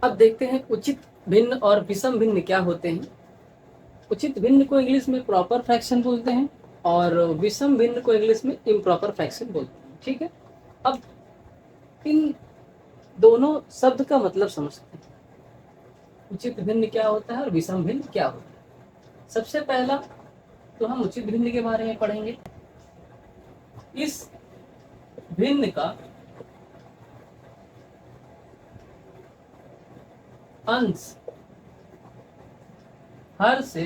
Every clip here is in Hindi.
अब देखते हैं उचित भिन्न और विषम भिन्न क्या होते हैं। उचित भिन्न को इंग्लिश में प्रॉपर फ्रैक्शन बोलते हैं और विषम भिन्न को इंग्लिश में इम्प्रॉपर फ्रैक्शन बोलते हैं। ठीक है, अब इन दोनों शब्द का मतलब समझते हैं। उचित भिन्न क्या होता है और विषम भिन्न क्या होता है। सबसे पहला तो हम उचित भिन्न के बारे में पढ़ेंगे। इस भिन्न का अंश हर से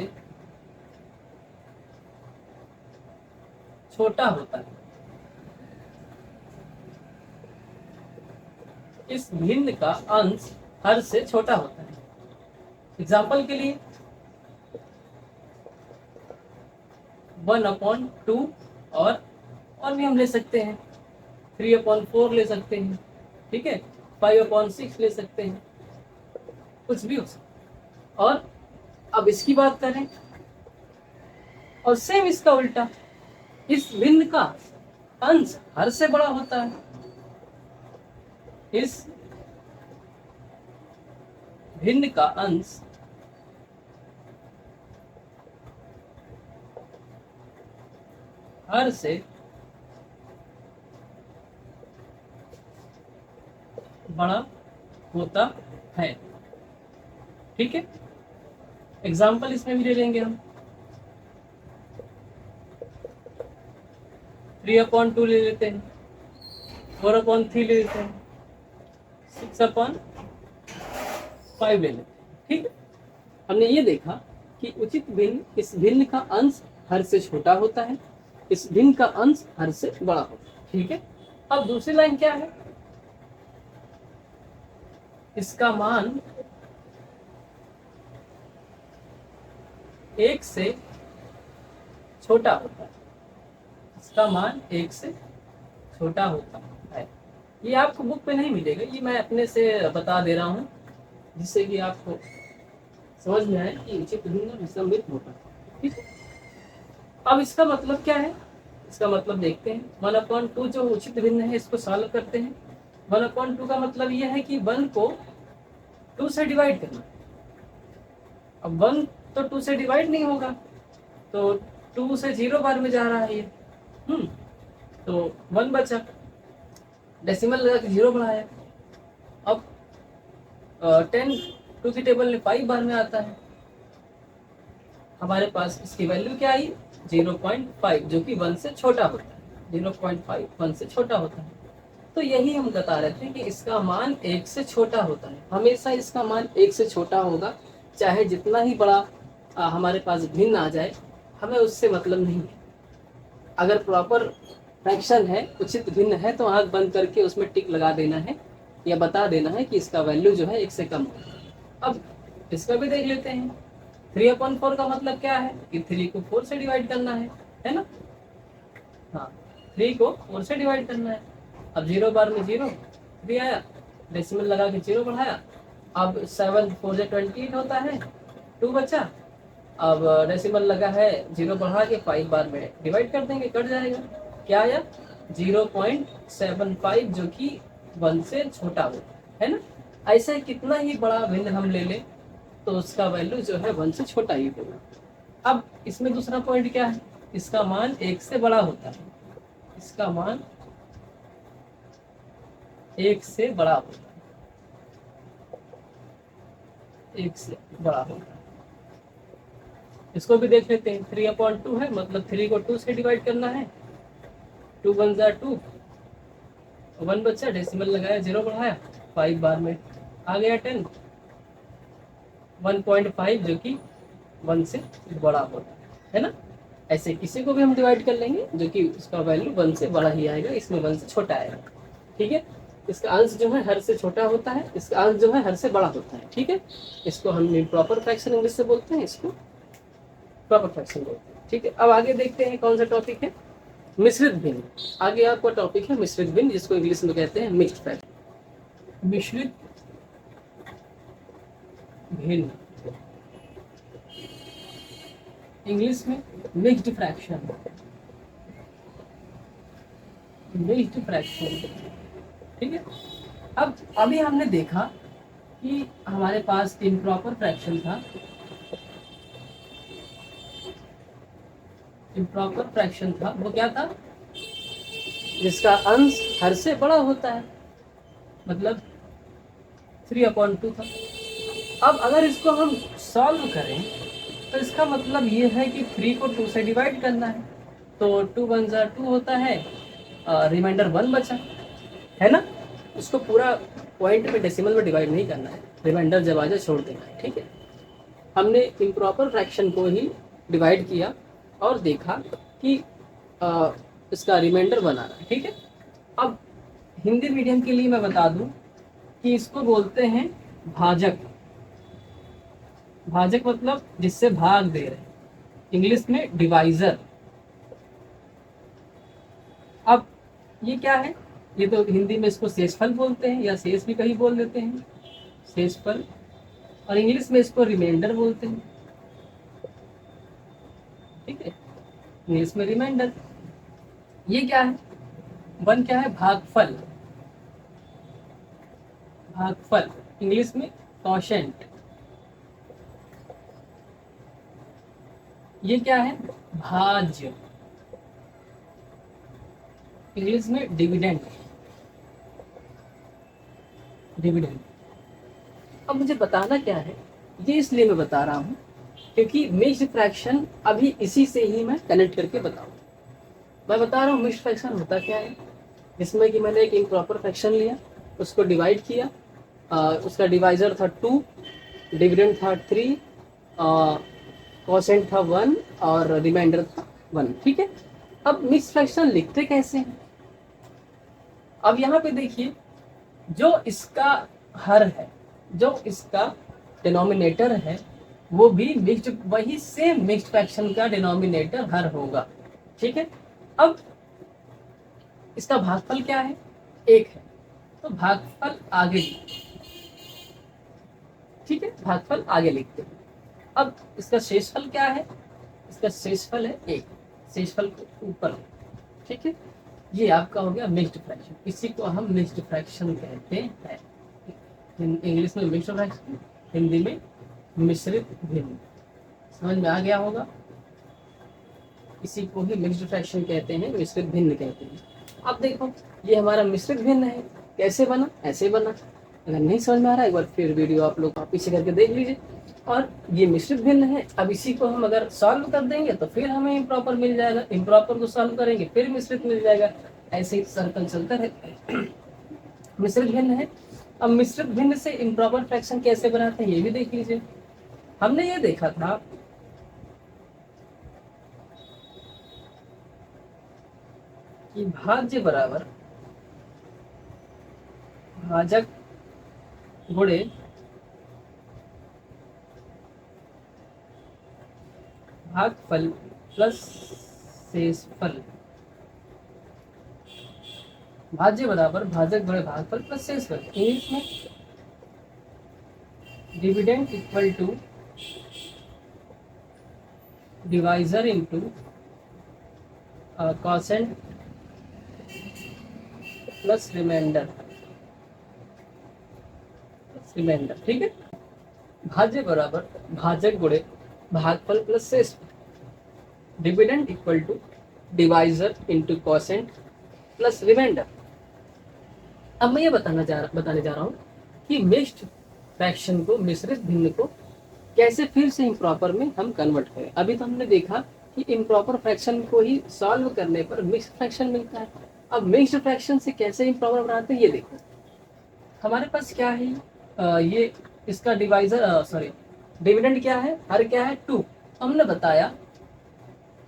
छोटा होता है। इस भिन्न का अंश हर से छोटा होता है। एग्जाम्पल के लिए 1/2 और भी हम ले सकते हैं, 3/4 ले सकते हैं, ठीक है, 5/6 ले सकते हैं, कुछ भी हो सकता है। और अब इसकी बात करें और सेम इसका उल्टा, इस भिन्न का अंश हर से बड़ा होता है। इस भिन्न का अंश हर से बड़ा होता है। ठीक है, एग्जाम्पल इसमें भी ले लेंगे हम। 3/2 ले लेते हैं, 4/3 ले लेते हैं, 6/5 ले लेते हैं। ठीक है, हमने ये देखा कि उचित भिन्न, इस भिन्न का अंश हर से छोटा होता है, इस भिन्न का अंश हर से बड़ा होता है। ठीक है, अब दूसरी लाइन क्या है, इसका मान 1 से छोटा होता है। इसका मान 1 से छोटा होता है। ये आपको बुक पे नहीं मिलेगा, ये मैं अपने से बता दे रहा हूँ जिससे कि आपको समझ में आए कि उचित भिन्न विषम भिन्न होता है। ठीक है, अब इसका मतलब क्या है, इसका मतलब देखते हैं। 1/2 जो उचित भिन्न है इसको सॉल्व करते हैं। 1/2 का मतलब यह है कि 1 को 2 से डिवाइड करना। अब 1 तो 2 से डिवाइड नहीं होगा, तो 2 से 0 बार में जा रहा है ये। तो 1 बचा, डेसिमल लगा के 0 बढ़ाया। अब 10 2 की टेबल में 5 बार में आता है, हमारे पास इसकी वैल्यू क्या आई, 0.5, जो कि 1 से छोटा होता है। 0.5 1 से छोटा होता है। तो यही हम बता रहे थे कि इसका मान 1 से छोटा होता है। हमेशा इसका मान 1 से छोटा होगा, चाहे जितना ही बड़ा हमारे पास भिन्न आ जाए, हमें उससे मतलब नहीं है। अगर प्रॉपर फ्रैक्शन है, उचित भिन्न है, तो आंख बंद करके उसमें टिक लगा देना है या बता देना है कि इसका वैल्यू जो है 1 से कम हो। अब इसका भी देख लेते हैं। 3/4 का मतलब क्या है कि 3 को 4 से डिवाइड करना है ना। हाँ, 3 को 4 से डिवाइड करना है। अब 0 बार में 0 3 आया, डेसिमल लगा के 0 बढ़ाया। अब 7 4 से 28 होता है, 2 बचा। अब डेसिमल लगा है, 0 बढ़ा के 5 बार में डिवाइड कर देंगे, कट जाएगा। क्या आया, 0.75, जो कि 1 से छोटा हो, है ना। ऐसे कितना ही बड़ा भिन्न हम ले लें तो उसका वैल्यू जो है 1 से छोटा ही होगा। अब इसमें दूसरा पॉइंट क्या है, इसका मान 1 से बड़ा होता है। इसका मान 1 से बड़ा होता है, 1 से बड़ा होता है। इसको भी देख लेते हैं। 3/2 है, मतलब 3 को 2 से डिवाइड करना है। 2 1 2, 1 बचा, डेसिमल लगाया, 0 बढ़ाया, 5 बार में आ गया 10। 1.5, जो कि 1 से बड़ा होता है ना। ऐसे किसी को भी हम डिवाइड कर लेंगे जो कि उसका वैल्यू 1 से बड़ा ही आएगा, इसमें 1 से छोटा आएगा। ठीक है, इसका अंश जो है हर से छोटा होता है, इसका अंश जो है हर से बड़ा होता है। ठीक है, इसको हम इम्प्रॉपर फ्रैक्शन इंग्लिश से बोलते हैं, इसको प्रॉपर फ्रैक्शन बोलते हैं। ठीक है, अब आगे देखते हैं कौन सा टॉपिक है, मिश्रित भिन्न। आगे आपका टॉपिक है मिश्रित भिन्न, जिसको इंग्लिश में कहते हैं मिक्स्ड फ्रैक्शन। मिश्रित भिन्न, इंग्लिश में मिक्स्ड फ्रैक्शन। मिक्स्ड फ्रैक्शन, ठीक है। अब अभी हमने देखा कि हमारे पास इम्प्रॉपर फ्रैक्शन था, इम्प्रॉपर फ्रैक्शन था, वो क्या था, जिसका अंश हर से बड़ा होता है, मतलब 3/2 था। अब अगर इसको हम सॉल्व करें तो इसका मतलब ये है कि 3 को 2 से डिवाइड करना है, तो 2 1 जा 2 होता है, रिमाइंडर 1 बचा, है ना। उसको पूरा पॉइंट में डेसिमल में डिवाइड नहीं करना है, रिमाइंडर जब आ जाए छोड़ देना है, ठीक है। हमने इम्प्रॉपर फ्रैक्शन को ही डिवाइड किया और देखा कि इसका रिमाइंडर बना रहा है, ठीक है। अब हिंदी मीडियम के लिए मैं बता दूं कि इसको बोलते हैं भाजक। भाजक मतलब जिससे भाग दे रहे हैं, इंग्लिश में डिवाइजर। अब ये क्या है, ये तो हिंदी में इसको शेषफल बोलते हैं, या शेष भी कहीं बोल देते हैं, शेषफल, और इंग्लिश में इसको रिमाइंडर बोलते हैं, ठीक है, इंग्लिश में रिमाइंडर। ये क्या है, वन क्या है, भागफल, भागफल, इंग्लिश में कॉशेंट। ये क्या है, भाज्य, इंग्लिश में डिविडेंड, डिविडेंड। अब मुझे बताना क्या है, ये इसलिए मैं बता रहा हूँ क्योंकि मिक्स्ड फ्रैक्शन अभी इसी से ही मैं कनेक्ट करके बताऊँ। मैं बता रहा हूँ मिक्स्ड फ्रैक्शन होता क्या है, जिसमें कि मैंने एक इम्प्रॉपर फ्रैक्शन लिया, उसको डिवाइड किया, उसका डिवाइजर था 2, डिविडेंड था 3, कोसेंट था 1 और रिमाइंडर था 1, ठीक है। अब मिक्स्ड फ्रैक्शन लिखते कैसे हैं, अब यहाँ पे देखिए, जो इसका हर है, जो इसका डिनोमिनेटर है, वो भी मिक्स्ड, वही सेम मिक्स्ड फ्रैक्शन का डिनोमिनेटर हर होगा, ठीक है। अब इसका भागफल क्या है, 1 है, तो भागफल आगे लिखते हैं, ठीक है, भागफल आगे लिखते हैं। अब इसका शेषफल क्या है, इसका शेषफल है 1, शेषफल को ऊपर, ठीक है। ये आपका हो गया मिक्स्ड फ्रैक्शन, इसी को हम मिक्स्ड फ्रैक्शन कहते हैं, इंग्लिश में मिक्स्ड फ्रैक्शन, हिंदी में मिश्रित भिन्न। समझ में आ गया होगा, इसी को ही मिक्स्ड फ्रैक्शन कहते हैं, मिश्रित भिन्न कहते हैं। अब देखो, ये हमारा मिश्रित भिन्न है, कैसे बना, ऐसे बना। अगर नहीं समझ में आ रहा है, एक बार फिर वीडियो आप लोग पीछे करके देख लीजिए। और ये मिश्रित भिन्न है, अब इसी को हम अगर सॉल्व कर देंगे तो फिर हमें इम्प्रॉपर मिल जाएगा, इम्प्रॉपर को सॉल्व करेंगे फिर मिश्रित मिल जाएगा, ऐसे ही सर्कल चलता है। मिश्रित भिन्न है। अब मिश्रित भिन्न से इम्प्रॉपर फ्रैक्शन कैसे बनाते हैं ये भी देख लीजिए। हमने ये देखा था कि भाज्य बराबर भाजक गुणे भागफल प्लस शेषफल, भाज्य बराबर भाजक गुणे भागफल प्लस शेषफल, इंग्लिश में dividend equal to divisor into quotient plus remainder, remainder, ठीक है। भाज्य बराबर भाजक गुणे भागफल प्लस शेषफल, dividend equal to divisor into quotient plus remainder. अब मैं ये बताने जा रहा हूँ कि मिक्स्ड फ्रैक्शन को, मिश्रित भिन्न को कैसे फिर से इम्प्रॉपर में हम कन्वर्ट करें। अभी तो हमने देखा कि इम्प्रॉपर फ्रैक्शन को ही सॉल्व करने पर मिक्स्ड फ्रैक्शन मिलता है। अब मिक्स्ड फ्रैक्शन से कैसे इम्प्रॉपर बनाते हैं ये देखो। हमारे पास क्या है, ये इसका डिवाइजर, सॉरी, डिविडेंड क्या है, हर क्या है 2। हमने बताया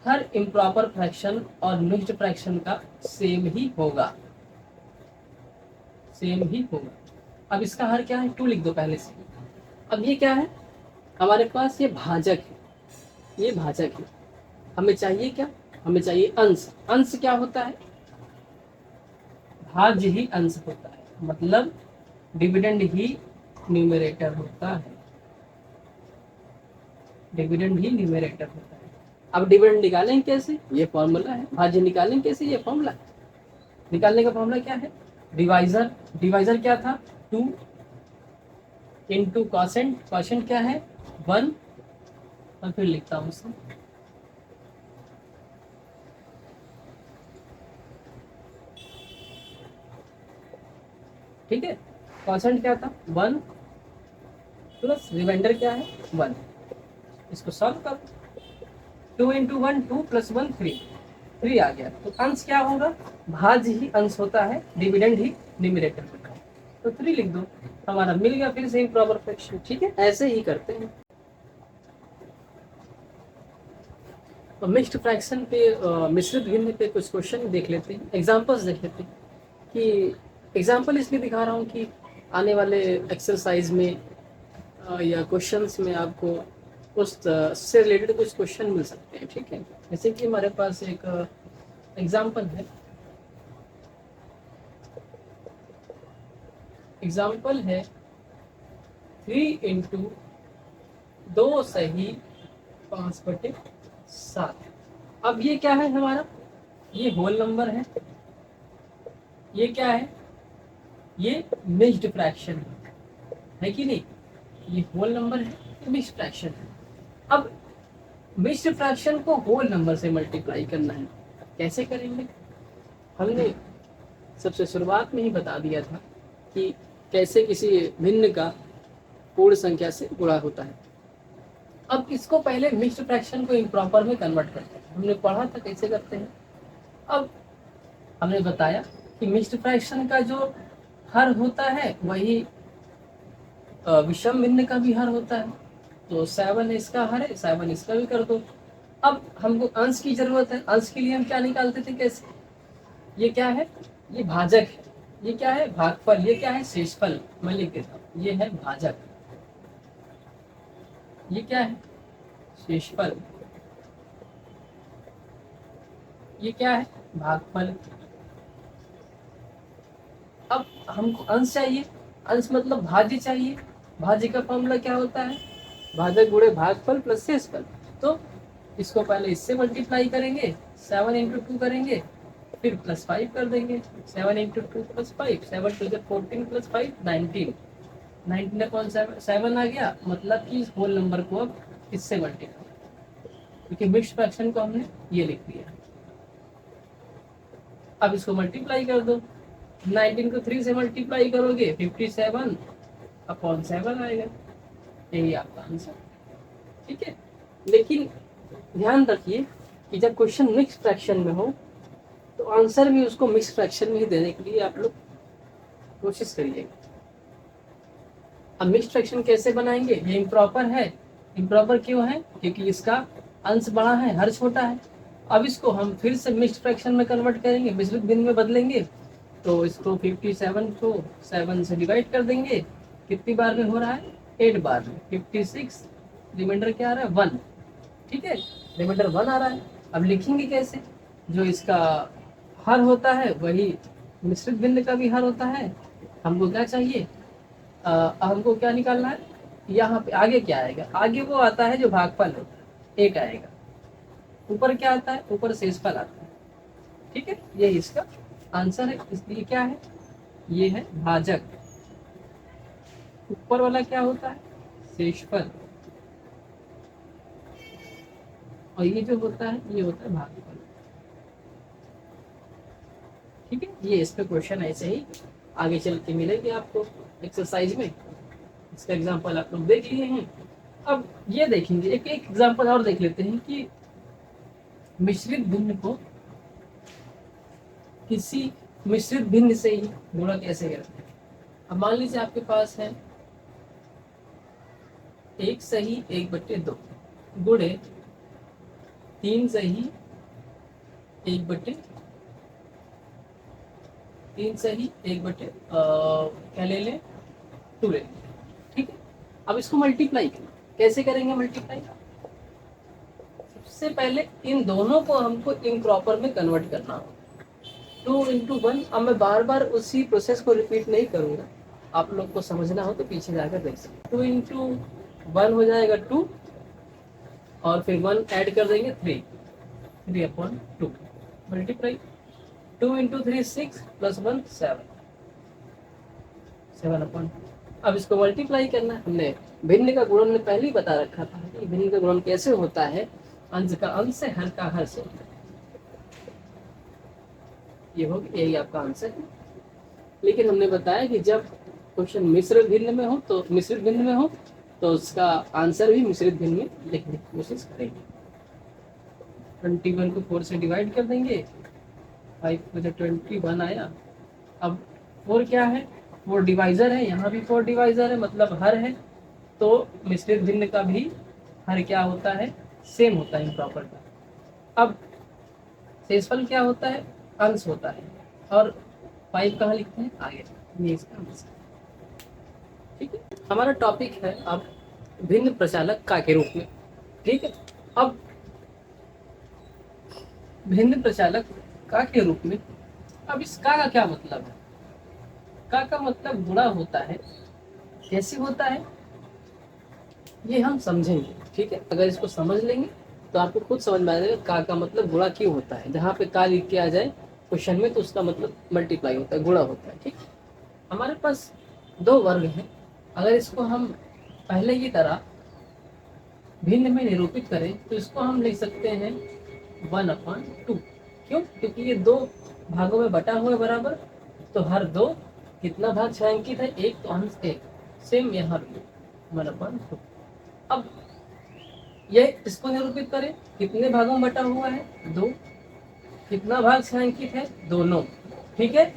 हर इम्प्रॉपर फ्रैक्शन और मिक्स्ड फ्रैक्शन का सेम ही होगा, सेम ही होगा। अब इसका हर क्या है, 2 लिख दो पहले से। अब ये क्या है, हमारे पास ये भाजक है, ये भाजक है। हमें चाहिए क्या, हमें चाहिए अंश। अंश क्या होता है, भाज्य ही अंश होता है, मतलब डिविडेंड ही न्यूमरेटर होता है, डिविडेंड ही न्यूमरेटर होता है। अब डिविडेंड निकालेंगे कैसे, ये फॉर्मूला है। भाज्य निकालेंगे कैसे, ये फॉर्मूला। निकालने का फॉर्मूला क्या है, डिवाइजर, डिवाइजर क्या था 2, इंटू कॉसेंट, कॉसेंट क्या है 1, और फिर लिखता हूँ इसे ठीक है। कॉसेंट क्या था 1 प्लस रिमाइंडर क्या है 1, इसको सॉल्व कर 2 इंटू 1 2 प्लस 1 3 आ गया। तो अंश क्या होगा, भाज्य ही अंश होता है, डिविडेंड ही न्यूमरेटर होता है। तो 3 लिख दो, हमारा मिल गया फिर से इम्प्रॉपर फ्रैक्शन। ठीक है, ऐसे ही करते हैं। तो मिक्स्ड फ्रैक्शन पे मिश्रित भिन्न पे कुछ क्वेश्चन देख लेते हैं, एग्जांपल्स देख लेते हैं। कि एग्जांपल इसलिए दिखा रहा हूँ कि आने वाले एक्सरसाइज में या क्वेश्चंस में आपको उस से रिलेटेड कुछ क्वेश्चन मिल सकते हैं। ठीक है, जैसे कि हमारे पास एक एग्जांपल है, एग्जांपल है 3 इंटू 2 सही 5/7। अब ये क्या है हमारा, ये होल नंबर है, ये क्या है, ये मिक्स्ड फ्रैक्शन है कि नहीं, ये होल नंबर है, ये मिक्स्ड फ्रैक्शन है। अब मिक्स्ड फ्रैक्शन को होल नंबर से मल्टीप्लाई करना है, कैसे करेंगे, हमने सबसे शुरुआत में ही बता दिया था कि कैसे किसी भिन्न का पूर्ण संख्या से गुणा होता है। अब इसको पहले मिक्स्ड फ्रैक्शन को इम्प्रॉपर में कन्वर्ट करते हैं, हमने पढ़ा था कैसे करते हैं। अब हमने बताया कि मिक्स्ड फ्रैक्शन का जो हर होता है वही विषम भिन्न का भी हर होता है। तो 7 इसका हर है, 7 इसका भी कर दो। अब हमको अंश की जरूरत है, अंश के लिए हम क्या निकालते थे, कैसे, ये क्या है, ये भाजक है, ये क्या है भागफल, ये क्या है शेषफल। मैं लिख देता हूँ, ये है भाजक, ये क्या है शेषफल, ये क्या है भागफल। अब हमको अंश चाहिए, अंश मतलब भाज्य चाहिए। भाज्य का फॉर्मूला क्या होता है, भाजक गुणे भागफल प्लस शेषफल। तो इसको पहले इससे मल्टीप्लाई करेंगे, 7 इंटू 2 करेंगे, फिर प्लस 5 कर देंगे, 7 इंटू 2 प्लस 5, 7 टू 14 प्लस 5 19, 19/7 आ गया। मतलब कि इस होल नंबर को अब इससे मल्टीप्लाई, क्योंकि मिक्स्ड फ्रैक्शन को हमने ये लिख दिया। अब इसको मल्टीप्लाई कर दो, 19 को 3 से मल्टीप्लाई करोगे 57/7 आएगा, यही आपका आंसर। ठीक है, लेकिन ध्यान रखिए कि जब क्वेश्चन मिक्स फ्रैक्शन में हो तो आंसर भी उसको मिक्स फ्रैक्शन में ही देने के लिए आप लोग कोशिश करिएगा। अब मिक्स फ्रैक्शन कैसे बनाएंगे, ये इम्प्रॉपर है। इम्प्रॉपर क्यों है, क्योंकि इसका अंश बड़ा है, हर छोटा है। अब इसको हम फिर से मिक्स फ्रैक्शन में कन्वर्ट करेंगे, मिश्रित भिन्न में बदलेंगे। तो इसको 57 को 7 से डिवाइड कर देंगे, कितनी बार में हो रहा है 8 बार में, 56, रिमाइंडर क्या आ रहा है 1। ठीक है, रिमाइंडर 1 आ रहा है। अब लिखेंगे कैसे, जो इसका हर होता है वही मिश्रित भिन्न का भी हर होता है। हमको क्या चाहिए, हमको क्या निकालना है, यहाँ पे आगे क्या आएगा, आगे वो आता है जो भागफल होता है, 1 आएगा। ऊपर क्या आता है, ऊपर शेषफल आता है। ठीक है, ये इसका आंसर है। इसलिए क्या है, ये है भाजक, ऊपर वाला क्या होता है शेषफल, और ये जो होता है ये होता है भागफल। ठीक है, ये इस पे क्वेश्चन ऐसे ही आगे चल के मिलेंगे आपको एक्सरसाइज में। इसका एग्जांपल आप लोग देख लिए हैं। अब ये देखेंगे, एक एक एग्जांपल और देख लेते हैं कि मिश्रित भिन्न को किसी मिश्रित भिन्न से ही गुणा कैसे करते हैं। अब मान लीजिए आपके पास है 1 सही 1/2 गुणे 3 सही 1/3 क्या ले लें 2 ले लें। ठीक है, अब इसको मल्टीप्लाई करें, कैसे करेंगे मल्टीप्लाई, सबसे पहले इन दोनों को हमको इम्प्रॉपर में कन्वर्ट करना होगा। 2 इंटू 1, अब मैं बार बार उसी प्रोसेस को रिपीट नहीं करूंगा, आप लोग को समझना हो तो पीछे जाकर देख सकते। 2 इंटू 1 हो जाएगा 2, और फिर 1 ऐड कर देंगे 3/2 मल्टीप्लाई 2 इंटू 3 6 प्लस 1 7 7/2 अब इसको मल्टीप्लाई करना है। हमने भिन्न का गुणन में पहले ही बता रखा था कि भिन्न का गुणन कैसे होता है, अंश का अंश से, हर का हर से। ये होगी, यही आपका आंसर है। लेकिन हमने बताया कि जब क्वेश्चन मिश्र भिन्न में हो, तो मिश्रित भिन्न में हो, तो उसका आंसर भी मिश्रित भिन्न में लिखने की कोशिश करेंगे। 21 को 4 से डिवाइड कर देंगे, 5 को जब 21 आया। अब 4 क्या है, 4 डिवाइजर है, यहाँ भी 4 डिवाइजर है, मतलब हर है। तो मिश्रित भिन्न का भी हर क्या होता है, सेम होता है, इम्प्रॉपर का। अब शेषफल क्या होता है, अंश होता है। और 5 कहाँ लिखते हैं, आगे, ये इसका अंश है। ठीक है, हमारा टॉपिक है अब भिन्न प्रचालक का के रूप में। ठीक है, अब भिन्न प्रचालक का के रूप में, अब इस का क्या मतलब है, का मतलब गुणा होता है। कैसे होता है ये हम समझेंगे। ठीक है, अगर इसको समझ लेंगे तो आपको खुद समझ में आ जाएगा का मतलब गुणा क्यों होता है। जहाँ पे का लिख के आ जाए क्वेश्चन में तो उसका मतलब मल्टीप्लाई होता है, गुणा होता है। ठीक, हमारे पास 2 वर्ग हैं। अगर इसको हम पहले की तरह भिन्न में निरूपित करें तो इसको हम लिख सकते हैं 1/2। क्यों, क्योंकि ये 2 भागों में बटा हुआ है बराबर। तो हर 2 कितना भाग छायांकित है, 1, तो अंश 1। सेम यहाँ भी 1/2। अब ये इसको निरूपित करें, कितने भागों में बटा हुआ है, 2। कितना भाग छायांकित है, दोनों। ठीक है,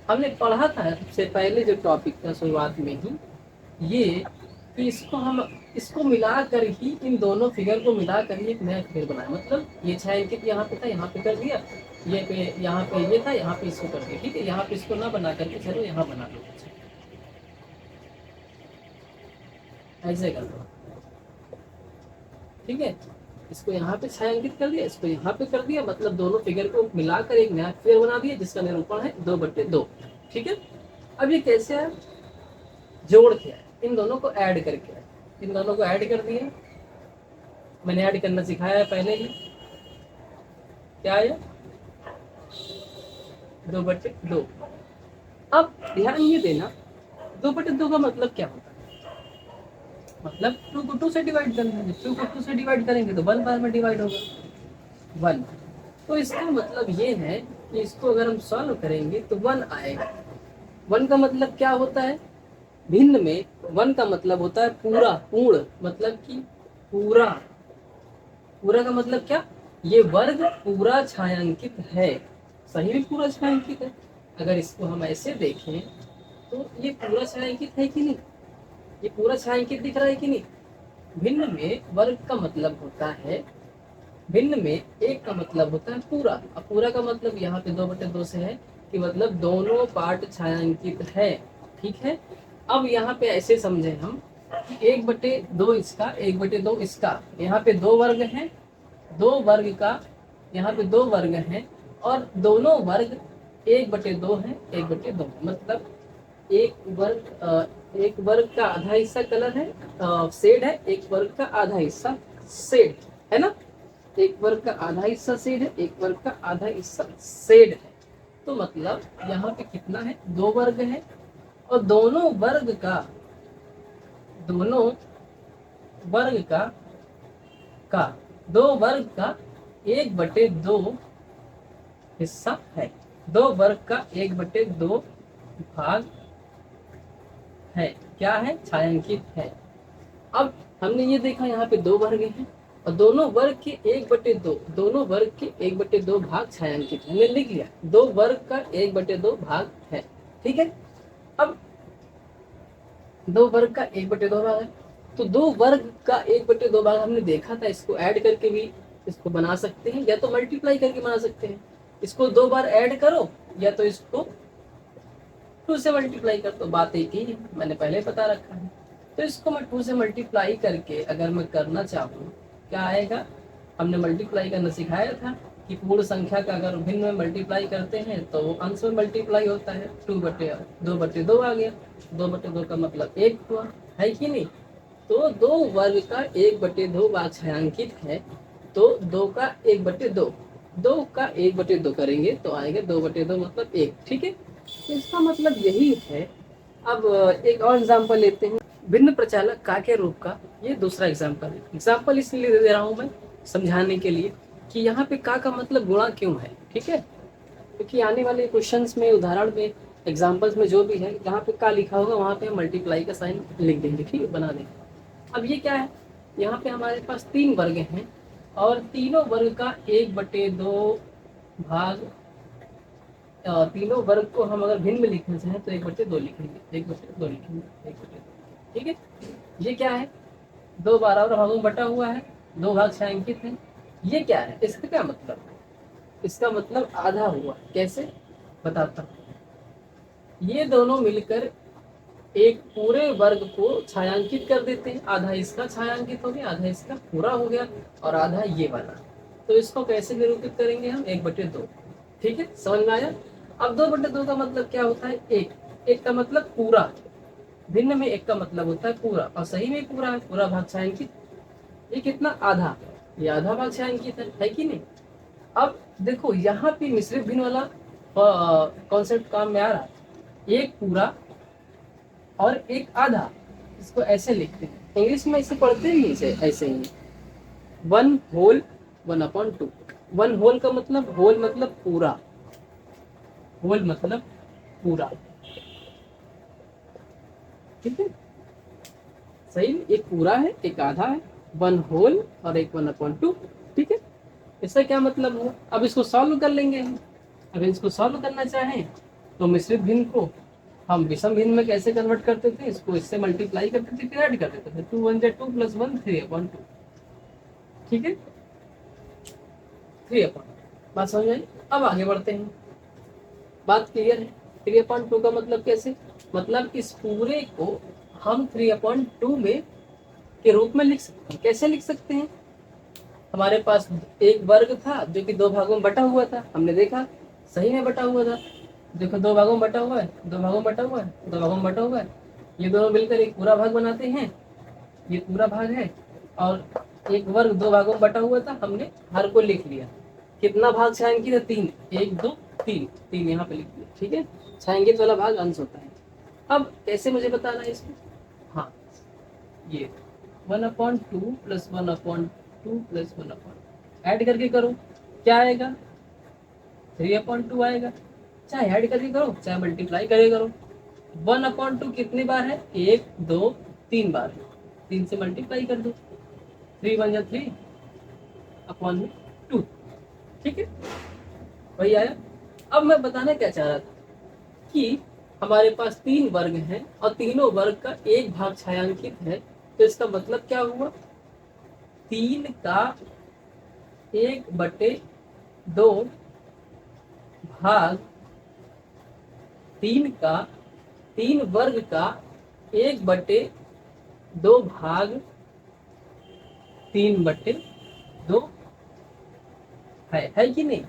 हमने पढ़ा था सबसे पहले जो टॉपिक था शुरुआत में ही, ये कि इसको मिलाकर ही, इन दोनों फिगर को मिलाकर ही एक नया फिगर बनाया। मतलब ये छायांकित यहाँ पे था, यहाँ पे कर दिया, ये पे यहाँ पे ये था, यहाँ पे इसको कर दिया। ठीक है, यहाँ पे इसको ना बना करके चलो यहाँ बना लो, ऐसे कर दो। ठीक है, इसको यहाँ पे छायांकित कर दिया, इसको यहाँ पे कर दिया, मतलब दोनों फिगर को मिलाकर एक नया फिगर बना दिया जिसका निरूपण है 2/2। ठीक है, अब ये कैसे है, जोड़ के है, इन दोनों को ऐड करके है। इन दोनों को ऐड कर दिया, मैंने ऐड करना सिखाया है पहले ही। क्या है, 2/2। अब ध्यान ये देना, 2/2 का मतलब क्या होता है, मतलब 2 को 2 से डिवाइड करना है। 2 को 2 से डिवाइड करेंगे तो 1 बार में डिवाइड होगा, 1। तो इसका मतलब ये है कि इसको अगर हम सॉल्व करेंगे तो 1 आएगा। 1 का मतलब क्या होता है, भिन्न में 1 का मतलब होता है पूरा, पूर्ण, मतलब कि पूरा। पूरा का मतलब क्या, ये वर्ग पूरा छायांकित है। सही में पूरा छायांकित है। अगर इसको हम ऐसे देखें तो ये पूरा छायांकित है कि नहीं, ये पूरा छायांकित दिख रहा है कि नहीं। भिन्न में वर्ग का मतलब होता है, भिन्न में 1 का मतलब होता है पूरा। अब पूरा का मतलब यहाँ पे 2/2 से है कि मतलब दोनों पार्ट छायांकित है। ठीक है, अब यहाँ पे ऐसे समझे हम कि 1/2 इसका, 1/2 इसका। यहाँ पे 2 वर्ग हैं, 2 वर्ग का, यहाँ पे 2 वर्ग हैं, और दोनों वर्ग 1/2 है, 1/2। मतलब एक वर्ग का आधा हिस्सा कलर है, शेड है, एक वर्ग का आधा हिस्सा शेड है ना। एक वर्ग का आधा हिस्सा शेड है, एक वर्ग का आधा हिस्सा शेड है। तो मतलब यहाँ पे कितना है, 2 वर्ग है, और दोनों वर्ग का 2 वर्ग का 1/2 हिस्सा है। 2 वर्ग का 1/2 भाग है, क्या है, छायांकित है। अब हमने ये देखा यहाँ पे 2 वर्ग हैं और दोनों वर्ग के 1/2, दोनों वर्ग के 1/2 भाग छायांकित है। हमने लिख लिया 2 वर्ग का 1/2 भाग है। ठीक है, अब 2 वर्ग का 1/2 भाग है, तो 2 वर्ग का 1/2 भाग हमने देखा था, इसको ऐड करके भी इसको बना सकते हैं, या तो मल्टीप्लाई करके बना सकते हैं। इसको 2 बार ऐड करो, या तो इसको 2 से मल्टीप्लाई कर दो, बात एक ही है, मैंने पहले बता रखा है। तो इसको मैं 2 से मल्टीप्लाई करके अगर मैं करना चाहूँ, क्या आएगा, हमने मल्टीप्लाई करना सिखाया था कि पूर्ण संख्या का अगर भिन्न में मल्टीप्लाई करते हैं तो वो अंश में मल्टीप्लाई होता है। 2/2 आ गया, 2/2 का मतलब 1 हुआ, है कि नहीं। तो 2 वर्ग का 1/2 भाग छायांकित है, तो 2 का 1/2, 2 का 1/2 करेंगे तो आएगा 2/2 मतलब 1। ठीक है, तो इसका मतलब यही है अब एक और एग्जाम्पल लेते हैं, भिन्न प्रचालक का के रूप का। ये दूसरा एग्जाम्पल है। एग्जाम्पल इसलिए दे रहा हूँ मैं समझाने के लिए कि यहाँ पे का मतलब गुणा क्यों है, ठीक है। क्योंकि आने वाले क्वेश्चंस में, उदाहरण में, एग्जाम्पल्स में जो भी है, जहाँ पे का लिखा होगा वहाँ पे मल्टीप्लाई का साइन लिख देंगे, ठीक है, बना देंगे। अब ये क्या है, यहाँ पे हमारे पास 3 वर्ग हैं और तीनों वर्ग का 1/2 भाग, तीनों वर्ग को हम अगर भिन्न में लिखना चाहें तो 1/2 लिखेंगे, 1/2 लिखेंगे, 1/2, ठीक है। ये क्या है, 2 बराबर भागों में बटा हुआ है, 2 भाग छायांकित है। ये क्या है, इसका क्या मतलब है, इसका मतलब आधा हुआ। कैसे, बताता हूँ। ये दोनों मिलकर एक पूरे वर्ग को छायांकित कर देते हैं। आधा इसका छायांकित हो गया, आधा इसका पूरा हो गया और आधा ये वाला। तो इसको कैसे निरूपित करेंगे हम, 1/2, ठीक है, समझ में आया। अब 2/2 का मतलब क्या होता है, एक का मतलब पूरा, भिन्न में एक का मतलब होता है पूरा, और सही में पूरा है, पूरा भाग छायांकित। ये कितना, आधा, ये आधा भाग छायांकित है कि नहीं। अब देखो यहाँ पे मिश्रित भिन्न वाला कॉन्सेप्ट काम में आ रहा है। एक पूरा और एक आधा, इसको ऐसे लिखते हैं, इंग्लिश में इसे पढ़ते भी ऐसे ही, 1 होल 1/2। 1 होल का मतलब, होल मतलब पूरा, होल मतलब पूरा, ठीक है। सही में एक पूरा है, एक आधा है, 1 होल और एक 1/2, ठीक है। इसका क्या मतलब हुआ, अब इसको सॉल्व कर लेंगे हम। अगर इसको सॉल्व करना चाहें तो मिश्रित भिन्न को हम विषम भिन्न में कैसे कन्वर्ट करते थे, इसको इससे मल्टीप्लाई करते थे, फिर ऐड कर देते थे, 2 1 2 + 1 3/2, ठीक है, 3/2। बात समझ आई। अब आगे बढ़ते हैं, बात क्लियर है। 3/2 का मतलब कैसे, मतलब इस पूरे को हम 3/2 में के रूप में लिख सकते हैं। कैसे लिख सकते हैं, हमारे पास एक वर्ग था जो कि 2 भागों में बटा हुआ था, हमने देखा सही में बटा हुआ था। देखो 2 भागों में बटा हुआ है, 2 भागों में बटा हुआ है, 2 भागों में बटा हुआ है। ये दोनों मिलकर एक पूरा भाग बनाते हैं, ये पूरा भाग है। और एक वर्ग 2 भागों में बटा हुआ था, हमने हर को लिख लिया। कितना भाग छायांकित है, 3, 1 2 3, 3 यहाँ पे लिख दिया, ठीक है। छायांकित वाला भाग अंश होता है। अब कैसे मुझे बताना है इसको, हाँ, ये 1/2 + 1/2 + 1/2 ऐड करके करो, क्या आएगा, 3/2 आएगा। चाहे ऐड करके करो, चाहे मल्टीप्लाई करके करो। 1/2 कितनी बार है, 1 2 3 बार है, 3 से मल्टीप्लाई कर दो, 3 1 3/2, ठीक है, वही आया। अब मैं बताना क्या चाह रहा था कि हमारे पास 3 वर्ग हैं और तीनों वर्ग का एक भाग छायांकित है। तो इसका मतलब क्या हुआ, 3 का 1/2 भाग, 3 वर्ग का 1/2 भाग 3/2 है कि नहीं।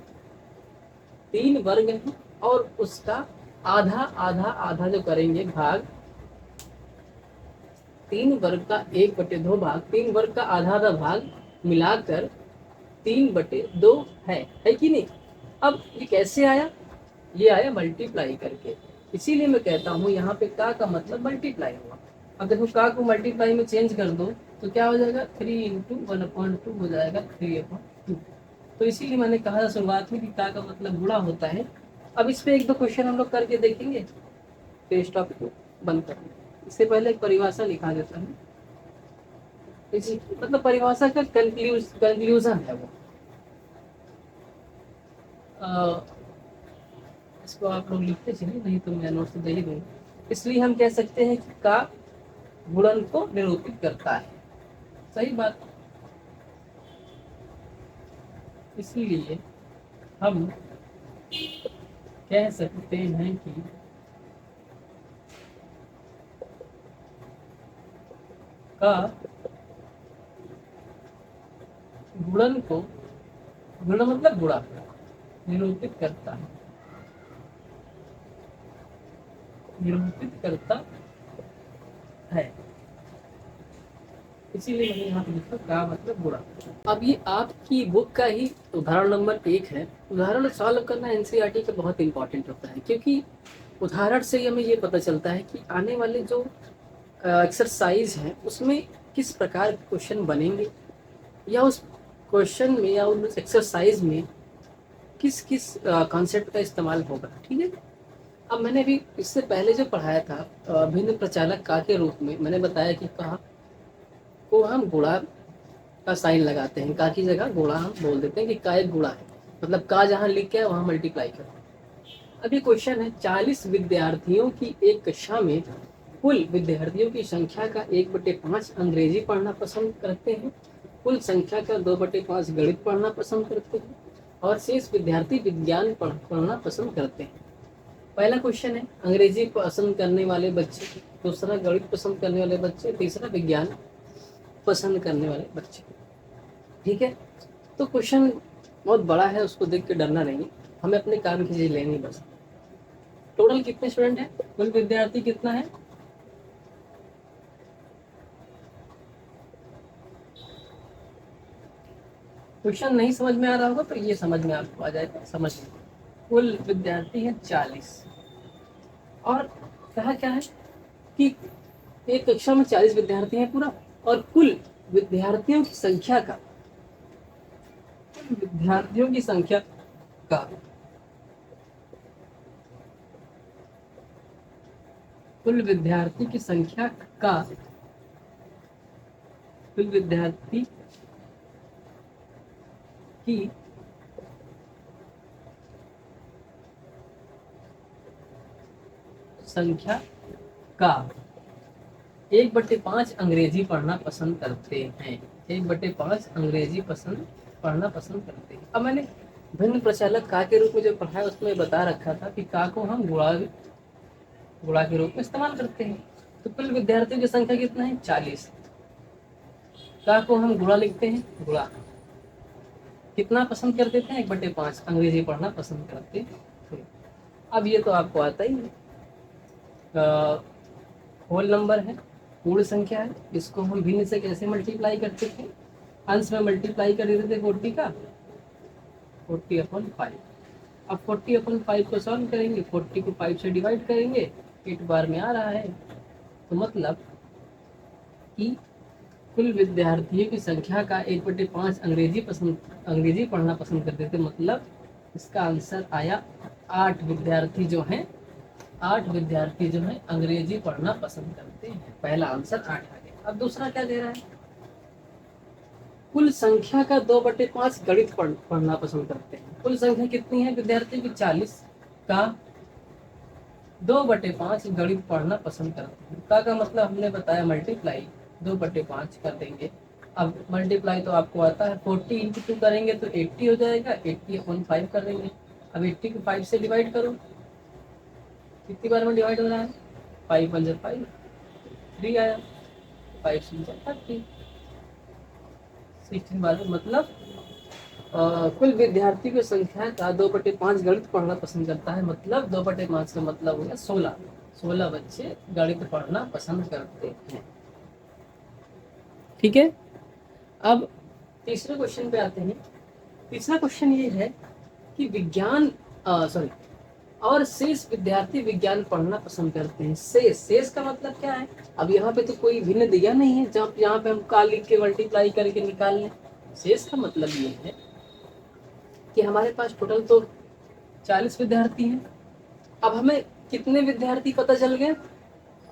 3 वर्ग है और उसका आधा आधा आधा जो करेंगे भाग, 3 वर्ग का 1/2 भाग, 3 वर्ग का आधा आधा भाग मिलाकर 3/2 है कि नहीं। अब ये कैसे आया, ये आया मल्टीप्लाई करके। इसीलिए मैं कहता हूँ यहाँ पे का मतलब मल्टीप्लाई हुआ। अब देखो का को मल्टीप्लाई में चेंज कर दो तो क्या हो जाएगा, 3 × 1/2 हो जाएगा 3/2। तो इसीलिए मैंने कहा था शुरुआत में कि का मतलब गुणा होता है। अब इस पे 1 2 क्वेश्चन हम लोग करके देखेंगे, फिर इस टॉपिक को बंद कर देंगे। इससे पहले एक परिभाषा लिखा देता है, इसी मतलब परिभाषा का कंक्लूजन है वो। इसको आप लोग लिखते चलिए, नहीं तो मैं नोट्स दे ही दूंगा। इसलिए हम कह सकते हैं कि का गुणन को निरूपित करता है, सही बात। इसलिए हम कह सकते हैं कि का गुणन को, गुणन मतलब गुणा, निरूपित करता है, निरूपित करता है। इसीलिए मैंने यहाँ पे लिखा का मतलब गुणा। अब ये आपकी बुक का ही उदाहरण नंबर 1 है। उदाहरण सॉल्व करना एनसीईआरटी का बहुत इंपॉर्टेंट होता है, क्योंकि उदाहरण से ही हमें ये पता चलता है कि आने वाले जो एक्सरसाइज हैं उसमें किस प्रकार के क्वेश्चन बनेंगे, या उस क्वेश्चन में या उस एक्सरसाइज में किस किस कॉन्सेप्ट का इस्तेमाल होगा। ठीक है। अब मैंने अभी इससे पहले जो पढ़ाया था भिन्न प्रचालक का के रूप में, मैंने बताया कि का को हम गुणा का साइन लगाते हैं, का की जगह गुणा हम बोल देते हैं कि का एक गुणा है, मतलब का जहाँ लिख के वहाँ मल्टीप्लाई करो। अभी क्वेश्चन है 40 विद्यार्थियों की एक कक्षा में कुल विद्यार्थियों की संख्या का 1/5 अंग्रेजी पढ़ना पसंद करते हैं, कुल संख्या का 2/5 गणित पढ़ना पसंद करते हैं और शेष विद्यार्थी विज्ञान पढ़ना पसंद करते हैं। पहला क्वेश्चन है अंग्रेजी पसंद करने वाले बच्चे, दूसरा गणित पसंद करने वाले बच्चे, तीसरा विज्ञान पसंद करने वाले बच्चे। ठीक है। तो क्वेश्चन बहुत बड़ा है, उसको देख के डरना नहीं, हमें अपने काम की चीज लेनी बस। टोटल कितने स्टूडेंट हैं, कुल विद्यार्थी कितना है? क्वेश्चन नहीं समझ में आ रहा होगा तो ये समझ में आपको आ जाएगा। समझ में, कुल विद्यार्थी है 40 और कहा क्या है कि एक कक्षा में 40 विद्यार्थी हैं पूरा, और कुल विद्यार्थियों की संख्या का कुल विद्यार्थी की संख्या का कुल विद्यार्थी की संख्या का 1/5 अंग्रेजी पढ़ना पसंद करते हैं। 1/5 अंग्रेजी पढ़ना पसंद करते हैं। अब मैंने भिन्न प्रचालक का के रूप में जो पढ़ाया उसमें बता रखा था कि का को हम गुणा के रूप में इस्तेमाल करते हैं। तो कुल विद्यार्थियों की संख्या कितना है? 40। का को हम गुणा लिखते हैं, गुणा कितना पसंद कर देते हैं? 1/5 अंग्रेजी पढ़ना पसंद करते हैं। अब ये तो आपको आता ही है, होल नंबर है, पूर्ण संख्या है, इसको हम भिन्न से कैसे मल्टीप्लाई करते थे? अंश में मल्टीप्लाई कर देते थे 40 का, 40/5। अब 40/5 को सॉल्व करेंगे, 40 को 5 से डिवाइड करेंगे, 8 बार में आ रहा है। तो मतलब कि कुल विद्यार्थियों की संख्या का 1/5 अंग्रेजी पढ़ना पसंद करते थे, मतलब इसका आंसर आया 8 विद्यार्थी जो हैं अंग्रेजी पढ़ना पसंद करते हैं। पहला आंसर 8 आ गया। अब दूसरा क्या दे रहा है? कुल संख्या का 2/5 गणित पढ़ना पसंद करते हैं। कुल संख्या कितनी है विद्यार्थियों की? 40 का 2/5 गणित पढ़ना पसंद करते हैं। का मतलब हमने बताया मल्टीप्लाई, 2/5 कर देंगे। अब मल्टीप्लाई तो आपको आता है, 40 × 2 करेंगे तो 80 हो जाएगा, 80/5 कर देंगे। अब 80 को 5 से डिवाइड करो, कितनी बार में डिवाइड हो रहा है? 5 × 5 3 आया, 5 × 30 16 बार में। मतलब कुल विद्यार्थी की संख्या का 2/5 गणित पढ़ना पसंद करता है, मतलब 2/5 का मतलब हो गया 16 बच्चे गणित पढ़ना पसंद करते हैं। ठीक है। अब तीसरे क्वेश्चन पे आते हैं। तीसरा क्वेश्चन ये है कि और शेष विद्यार्थी विज्ञान पढ़ना पसंद करते हैं। शेष का मतलब क्या है? अब यहाँ पे तो कोई भिन्न दिया नहीं है जब यहाँ पे हम का लिख के मल्टीप्लाई करके निकाल लें। शेष का मतलब ये है कि हमारे पास टोटल तो 40 विद्यार्थी हैं। अब हमें कितने विद्यार्थी पता चल गए?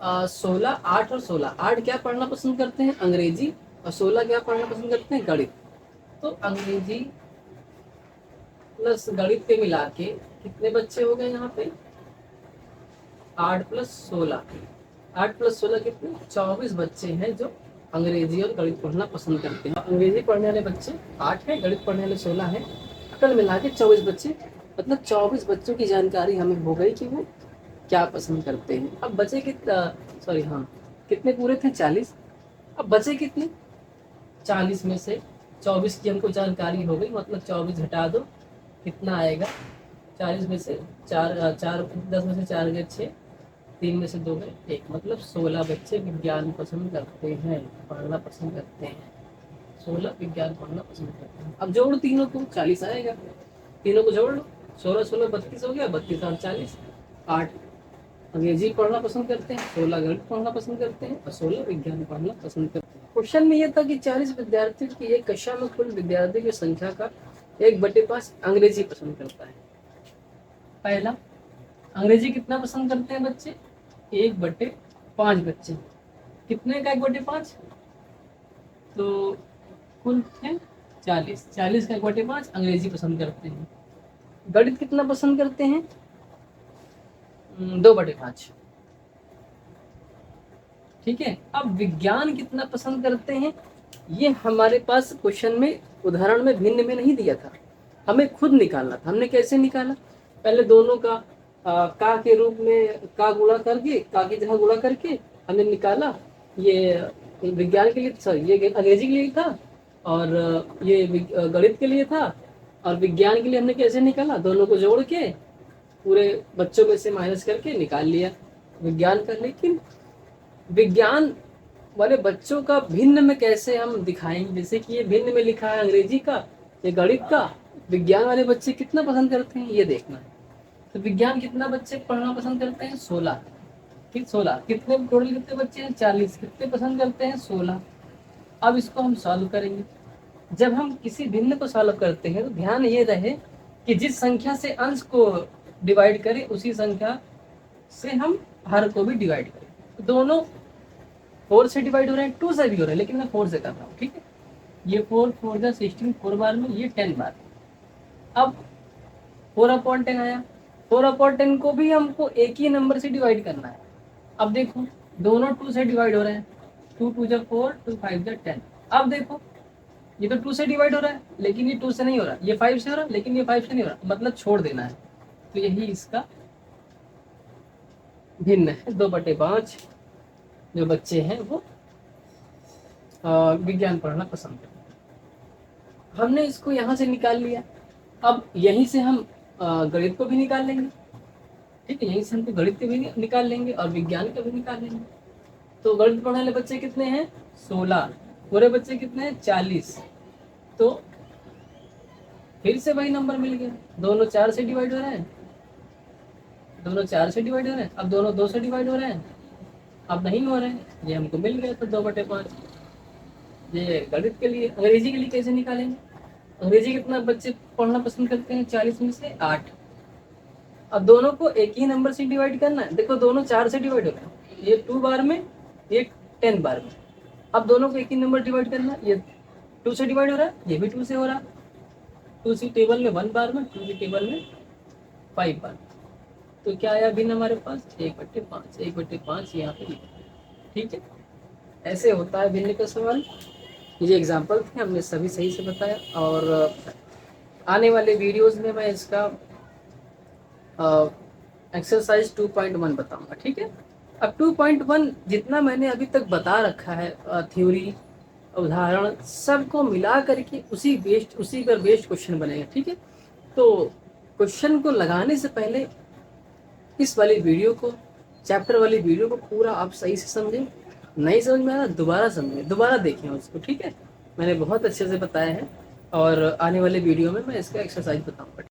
16, 8 और 16। 8 क्या पढ़ना पसंद करते हैं? अंग्रेजी। और 16 क्या पढ़ना पसंद करते हैं? गणित। तो अंग्रेजी प्लस गणित के मिला के कितने बच्चे हो गए यहाँ पे? 8 + 16। 8 + 16 कितने? 24 बच्चे हैं जो अंग्रेजी और गणित पढ़ना पसंद करते हैं। अंग्रेजी पढ़ने वाले बच्चे 8 हैं, गणित पढ़ने वाले 16 हैं, टोटल मिला के 24 बच्चे। मतलब 24 बच्चों की जानकारी हमें हो गई कि वो क्या पसंद करते हैं। अब बचे कितने पूरे थे? 40। अब बचे कितने? 40 में से 24 की हमको जानकारी हो गई, मतलब 24 घटा दो, कितना आएगा? 40 में से 4 10 में से 4 गए 6, 3 में से 2 गए 1, मतलब 16 बच्चे विज्ञान पसंद करते हैं, पढ़ना पसंद करते हैं। 16 विज्ञान पढ़ना पसंद करते हैं। अब जोड़ तीनों को, 40 आएगा, तीनों को जोड़ लो, 16 16 32 हो गया, 32 और 40 8। अंग्रेजी पढ़ना पसंद करते हैं, 16 गणित पढ़ना पसंद करते हैं और 16 विज्ञान पढ़ना पसंद करते हैं। क्वेश्चन में यह था कि 40 विद्यार्थियों की एक कक्षा में कुल विद्यार्थियों की संख्या का 1/5 अंग्रेजी पसंद करता है। पहला, अंग्रेजी कितना पसंद करते हैं बच्चे? 1/5 बच्चे। कितने का 1/5? तो कुल है 40, 40 का 1/5 अंग्रेजी पसंद करते हैं। गणित कितना पसंद करते हैं? 2/5। ठीक है। अब विज्ञान कितना पसंद करते हैं, ये हमारे पास क्वेश्चन में उदाहरण में भिन्न में नहीं दिया था, हमें खुद निकालना था। हमने कैसे निकाला? पहले दोनों का का के रूप में का गुणा करके, का की जगह गुणा करके हमने निकाला। ये विज्ञान के लिए, सॉरी ये अंग्रेजी के लिए था और ये गणित के लिए था। और विज्ञान के लिए हमने कैसे निकाला? दोनों को जोड़ के पूरे बच्चों में से माइनस करके निकाल लिया विज्ञान का। लेकिन विज्ञान वाले बच्चों का भिन्न में कैसे हम दिखाएंगे? जैसे कि ये भिन्न में लिखा है अंग्रेजी का, ये गणित का, विज्ञान वाले बच्चे कितना पसंद करते हैं ये देखना है। तो विज्ञान कितना बच्चे पढ़ना पसंद करते हैं? 16। ठीक, 16। कितने टोटल कितने बच्चे हैं? 40। कितने पसंद करते हैं? 16। अब इसको हम सॉल्व करेंगे। जब हम किसी भिन्न को सॉल्व करते हैं तो ध्यान ये रहे कि जिस संख्या से अंश को डिवाइड करें उसी संख्या से हम हर को भी डिवाइड करें। तो दोनों 4 से डिवाइड हो रहे हैं, 2 से भी हो रहे हैं, लेकिन मैं 4 से कर रहा हूँ। ठीक है, ये 4 4 जा 16, 4 बार में, ये 10 बार। अब 4/10 आया। 4/10 को भी हमको एक ही नंबर से डिवाइड करना है। अब देखो दोनों 2 से डिवाइड हो रहे हैं, 2 2 जा 4, 2 5 जा 10। अब देखो ये तो 2 से डिवाइड हो रहा है, लेकिन ये 2 से नहीं हो रहा, ये 5 से हो रहा है, लेकिन ये 5 से नहीं हो रहा, मतलब छोड़ देना है। तो यही इसका भिन्न है। 2/5 जो बच्चे हैं वो विज्ञान पढ़ना पसंद करते हैं। हमने इसको यहाँ से निकाल लिया। अब यहीं से हम गणित को भी निकाल लेंगे। ठीक है, यहीं से हमको गणित को भी निकाल लेंगे और विज्ञान को भी निकाल लेंगे। तो गणित पढ़ने वाले बच्चे कितने हैं? 16। पूरे बच्चे कितने हैं? 40। तो फिर से वही नंबर मिल गया। दोनों 4 से डिवाइड हो रहे हैं, दोनों 4 से डिवाइड हो रहे हैं। अब दोनों 2 से डिवाइड हो रहे हैं, अब नहीं हो रहे हैं, ये हमको मिल गया। तो 2/5 ये गणित के लिए। अंग्रेजी के लिए कैसे निकालेंगे? अंग्रेजी कितना बच्चे पढ़ना पसंद करते हैं? 40 में से 8। अब दोनों को एक ही नंबर से डिवाइड करना है। देखो दोनों 4 से डिवाइड हो रहे हैं, ये 2 बार में, ये 10 बार में। अब दोनों को एक ही नंबर डिवाइड करना है। ये 2 से डिवाइड हो रहा है, ये भी 2 से हो रहा है। 2 सी टेबल में 1 बार में, 2 की टेबल में 5 बार। तो क्या आया भिन्न हमारे पास? 1/5। 1/5 यहाँ पे लिखा है। ठीक है, ऐसे होता है भिन्न का सवाल। ये एग्जाम्पल थे, हमने सभी सही से बताया। और आने वाले वीडियोस में मैं इसका एक्सरसाइज 2.1 बताऊंगा। ठीक है, अब 2.1 जितना मैंने अभी तक बता रखा है, थ्योरी, उदाहरण, सबको मिला करके उसी पर बेस्ड क्वेश्चन बनेगा। ठीक है, तो क्वेश्चन को लगाने से पहले इस वाली वीडियो को, चैप्टर वाली वीडियो को पूरा आप सही से समझें। नहीं समझ में आया दोबारा समझें, दोबारा देखें उसको। ठीक है, मैंने बहुत अच्छे से बताया है और आने वाले वीडियो में मैं इसका एक्सरसाइज बताऊंगा।